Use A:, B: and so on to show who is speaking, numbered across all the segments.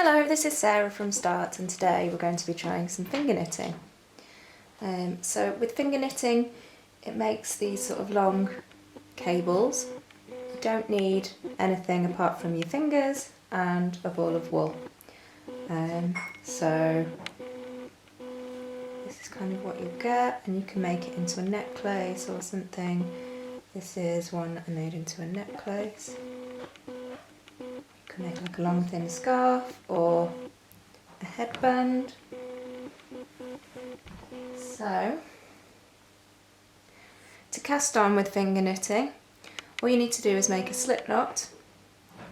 A: Hello, this is Sarah from Start, and today we're going to be trying some finger knitting. So with finger knitting, it makes these sort of long cables. You don't need anything apart from your fingers and a ball of wool. So this is kind of what you'll get, and you can make it into a necklace or something. This is one I made into a necklace. You can make like a long thin scarf or a headband. So, to cast on with finger knitting, all you need to do is make a slip knot.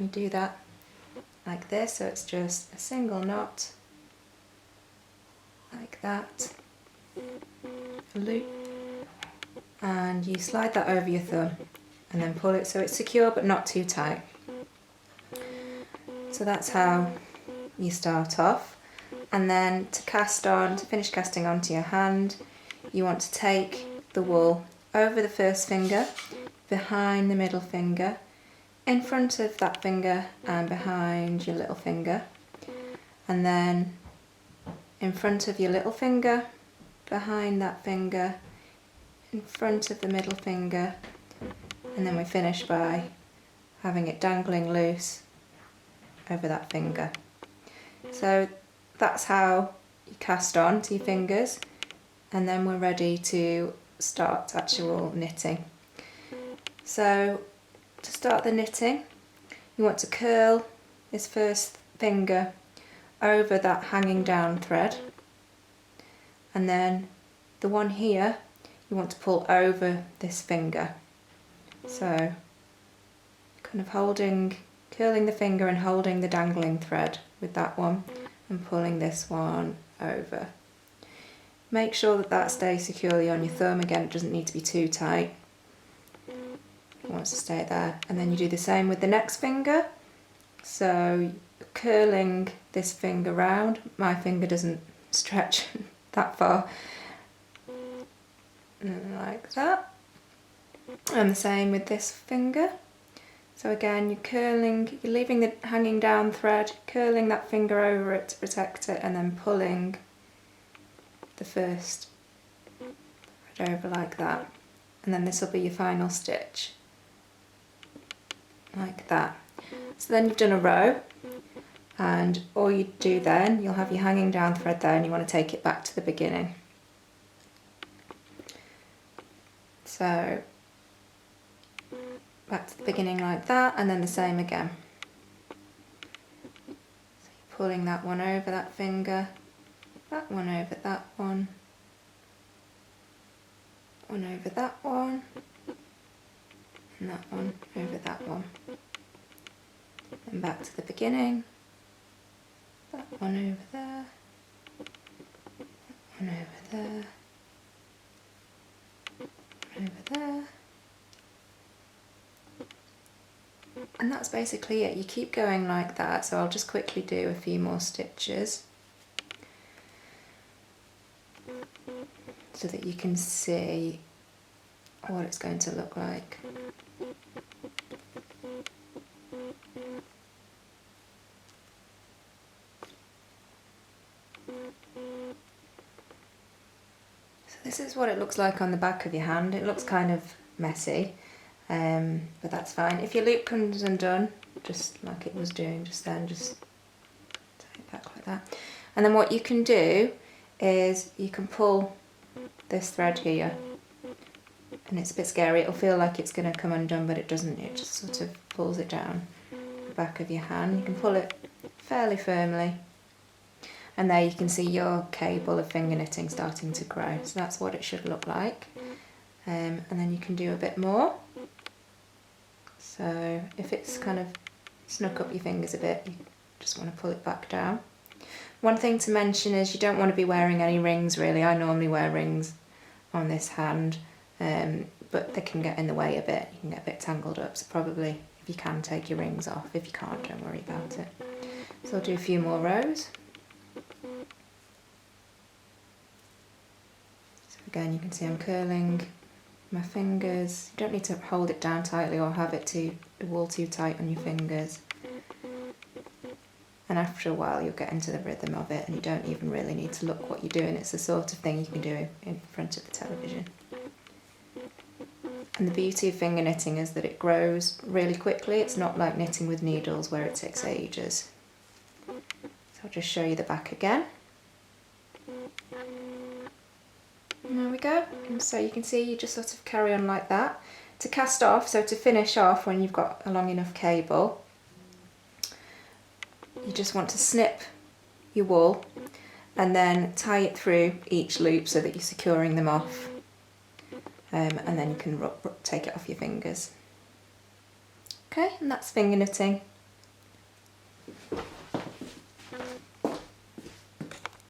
A: You do that like this, so it's just a single knot, like that, a loop, and you slide that over your thumb and then pull it so it's secure but not too tight. So that's how you start off. And then to finish casting onto your hand, you want to take the wool over the first finger, behind the middle finger, in front of that finger and behind your little finger, and then in front of your little finger, behind that finger, in front of the middle finger, and then we finish by having it dangling loose over that finger. So that's how you cast on to your fingers, and then we're ready to start actual knitting. So to start the knitting, you want to curl this first finger over that hanging down thread, and then the one here you want to pull over this finger. So kind of curling the finger and holding the dangling thread with that one and pulling this one over. Make sure that stays securely on your thumb. Again, it doesn't need to be too tight. It wants to stay there. And then you do the same with the next finger. So curling this finger round. My finger doesn't stretch that far. Like that. And the same with this finger. So again, you're leaving the hanging down thread, curling that finger over it to protect it, and then pulling the first thread over like that. And then this will be your final stitch, like that. So then you've done a row, and all you do then, you'll have your hanging down thread there, and you want to take it back to the beginning. So back to the beginning like that, and then the same again. So you're pulling that one over that finger, that one over that one over that one, and that one over that one. And back to the beginning, that one over there, that one over there, over there. And that's basically it. You keep going like that, so I'll just quickly do a few more stitches so that you can see what it's going to look like. So this is what it looks like on the back of your hand. It looks kind of messy. But that's fine. If your loop comes undone, just like it was doing just then, just take it back like that. And then what you can do is you can pull this thread here, and it's a bit scary. It'll feel like it's going to come undone, but it doesn't. It just sort of pulls it down the back of your hand. You can pull it fairly firmly, and there you can see your cable of finger knitting starting to grow. So that's what it should look like. And then you can do a bit more. So if it's kind of snuck up your fingers a bit, you just want to pull it back down. One thing to mention is you don't want to be wearing any rings really. I normally wear rings on this hand, but they can get in the way a bit. You can get a bit tangled up, so probably if you can, take your rings off. If you can't, don't worry about it. So I'll do a few more rows. So again, you can see I'm curling my fingers. You don't need to hold it down tightly or have the wool too tight on your fingers. and after a while you'll get into the rhythm of it and you don't even really need to look what you're doing. It's the sort of thing you can do in front of the television. And the beauty of finger knitting is that it grows really quickly. It's not like knitting with needles where it takes ages. So I'll just show you the back again. And there we go. And so you can see you just sort of carry on like that. To cast off, so to finish off when you've got a long enough cable, you just want to snip your wool and then tie it through each loop so that you're securing them off, and then you can take it off your fingers. Okay, and that's finger knitting.